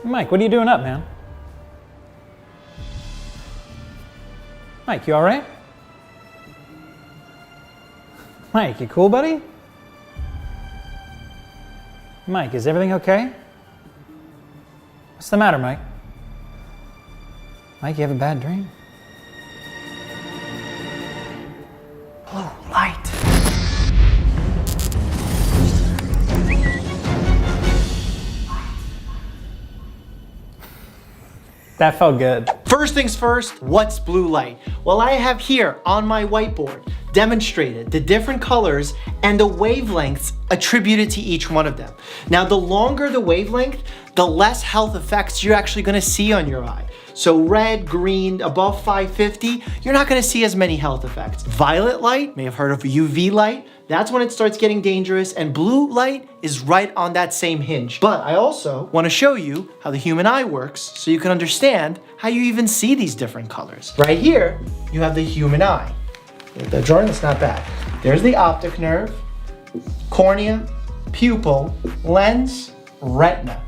Mike, what are you doing up, man? Mike, you all right? Mike, you cool, buddy? Mike, is everything okay? What's the matter, Mike? Mike, you have a bad dream? Blue light. That felt good. First things first, what's blue light? Well, I have here on my whiteboard demonstrated the different colors and the wavelengths attributed to each one of them. Now, the longer the wavelength, the less health effects you're actually gonna see on your eye. So red, green, above 550, you're not gonna see as many health effects. Violet light, may have heard of UV light, that's when it starts getting dangerous, and blue light is right on that same hinge. But I also wanna show you how the human eye works so you can understand how you even see these different colors. Right here, you have the human eye. The drawing is not bad. There's the optic nerve, cornea, pupil, lens, retina.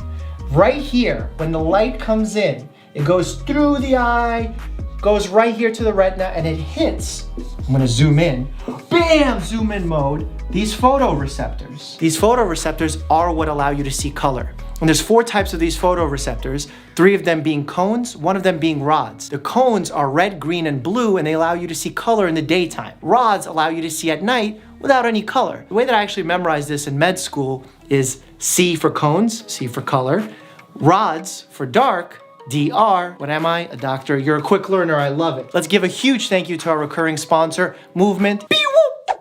Right here, when the light comes in, it goes through the eye, goes right here to the retina, and it hits, I'm gonna zoom in, bam, zoom in mode, these photoreceptors. These photoreceptors are what allow you to see color. And there's 4 types of these photoreceptors, 3 of them being cones, 1 of them being rods. The cones are red, green, and blue, and they allow you to see color in the daytime. Rods allow you to see at night without any color. The way that I actually memorized this in med school is C for cones, C for color, rods for dark, DR. What am I? A doctor. You're a quick learner. I love it. Let's give a huge thank you to our recurring sponsor, Movement.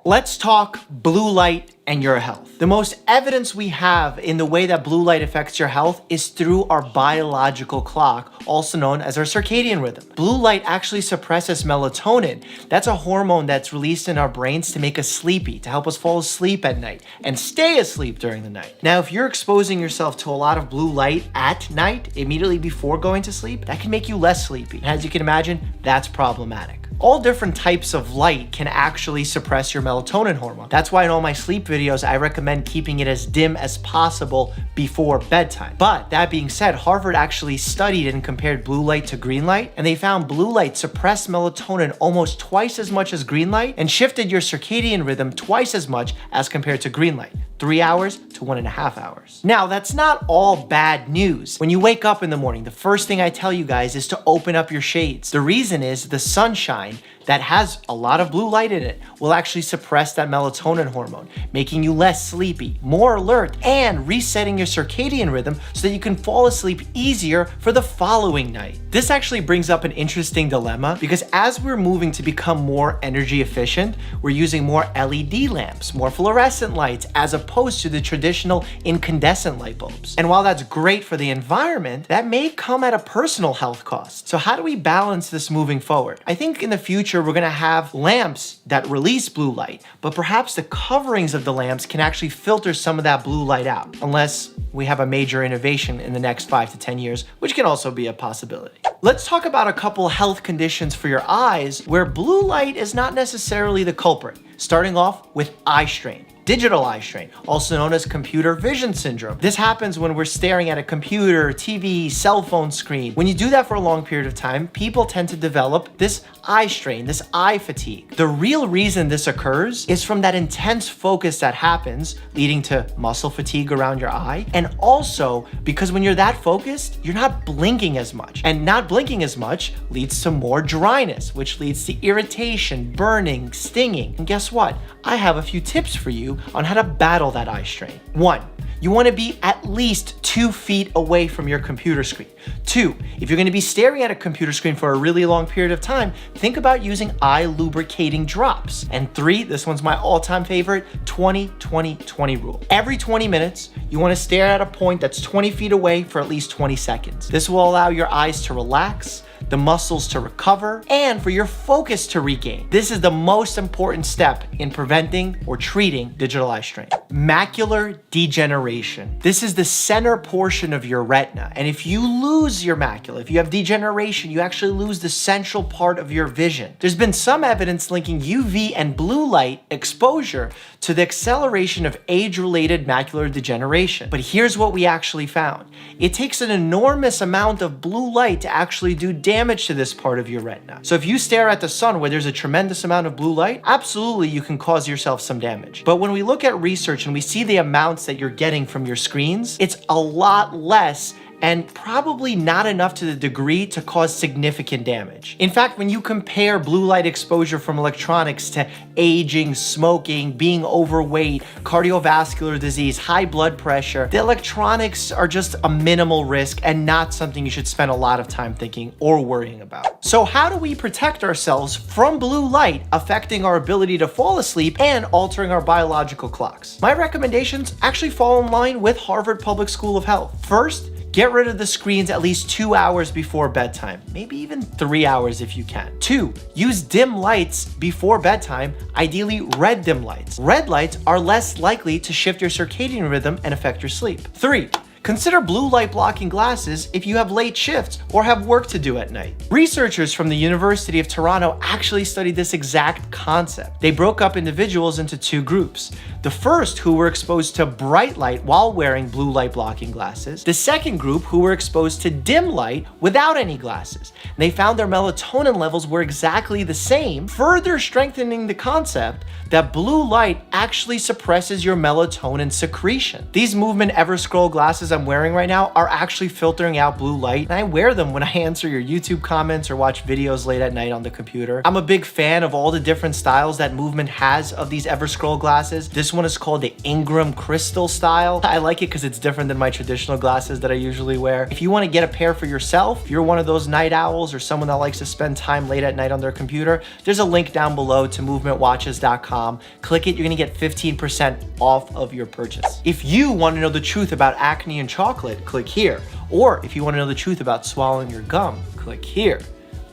Let's talk blue light and your health. The most evidence we have in the way that blue light affects your health is through our biological clock, also known as our circadian rhythm. Blue light actually suppresses melatonin. That's a hormone that's released in our brains to make us sleepy, to help us fall asleep at night and stay asleep during the night. Now, if you're exposing yourself to a lot of blue light at night, immediately before going to sleep, that can make you less sleepy. And as you can imagine, that's problematic. All different types of light can actually suppress your melatonin hormone. That's why in all my sleep videos, I recommend keeping it as dim as possible before bedtime. But that being said, Harvard actually studied and compared blue light to green light, and they found blue light suppressed melatonin almost twice as much as green light and shifted your circadian rhythm twice as much as compared to green light. 3 hours to 1.5 hours. Now, that's not all bad news. When you wake up in the morning, the first thing I tell you guys is to open up your shades. The reason is the sunshine that has a lot of blue light in it will actually suppress that melatonin hormone, making you less sleepy, more alert, and resetting your circadian rhythm so that you can fall asleep easier for the following night. This actually brings up an interesting dilemma because as we're moving to become more energy efficient, we're using more LED lamps, more fluorescent lights, as opposed to the traditional incandescent light bulbs. And while that's great for the environment, that may come at a personal health cost. So how do we balance this moving forward? I think in the future, we're gonna have lamps that release blue light, but perhaps the coverings of the lamps can actually filter some of that blue light out, unless we have a major innovation in the next 5 to 10 years, which can also be a possibility. Let's talk about a couple health conditions for your eyes where blue light is not necessarily the culprit, starting off with eye strain. Digital eye strain, also known as computer vision syndrome. This happens when we're staring at a computer, TV, cell phone screen. When you do that for a long period of time, people tend to develop this eye strain, this eye fatigue. The real reason this occurs is from that intense focus that happens, leading to muscle fatigue around your eye, and also because when you're that focused, you're not blinking as much. And not blinking as much leads to more dryness, which leads to irritation, burning, stinging. And guess what? I have a few tips for you on how to battle that eye strain. 1, you want to be at least 2 feet away from your computer screen. 2, if you're going to be staring at a computer screen for a really long period of time, think about using eye lubricating drops. And 3, this one's my all-time favorite, 20-20-20 rule. Every 20 minutes, you want to stare at a point that's 20 feet away for at least 20 seconds. This will allow your eyes to relax, the muscles to recover, and for your focus to regain. This is the most important step in preventing or treating digital eye strain. Macular degeneration. This is the center portion of your retina. And if you lose your macula, if you have degeneration, you actually lose the central part of your vision. There's been some evidence linking UV and blue light exposure to the acceleration of age-related macular degeneration. But here's what we actually found. It takes an enormous amount of blue light to actually do damage to this part of your retina. So if you stare at the sun where there's a tremendous amount of blue light, absolutely you can cause yourself some damage. But when we look at research and we see the amounts that you're getting from your screens, it's a lot less and probably not enough to the degree to cause significant damage. In fact, when you compare blue light exposure from electronics to aging, smoking, being overweight, cardiovascular disease, high blood pressure, the electronics are just a minimal risk and not something you should spend a lot of time thinking or worrying about. So how do we protect ourselves from blue light affecting our ability to fall asleep and altering our biological clocks? My recommendations actually fall in line with Harvard Public School of Health. First, get rid of the screens at least 2 hours before bedtime, maybe even 3 hours if you can. 2, use dim lights before bedtime, ideally red dim lights. Red lights are less likely to shift your circadian rhythm and affect your sleep. 3, consider blue light blocking glasses if you have late shifts or have work to do at night. Researchers from the University of Toronto actually studied this exact concept. They broke up individuals into 2 groups. The first, who were exposed to bright light while wearing blue light blocking glasses. The second group, who were exposed to dim light without any glasses. And they found their melatonin levels were exactly the same, further strengthening the concept that blue light actually suppresses your melatonin secretion. These Movement Everscroll glasses I'm wearing right now are actually filtering out blue light, and I wear them when I answer your YouTube comments or watch videos late at night on the computer. I'm a big fan of all the different styles that Movement has of these Everscroll glasses. This one is called the Ingram Crystal style. I like it because it's different than my traditional glasses that I usually wear. If you want to get a pair for yourself, if you're one of those night owls or someone that likes to spend time late at night on their computer, there's a link down below to movementwatches.com. Click it, you're gonna get 15% off of your purchase. If you want to know the truth about acne and chocolate, click here. Or if you want to know the truth about swallowing your gum, click here.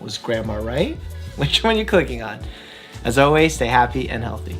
Was grandma right? Which one are you clicking on? As always, stay happy and healthy.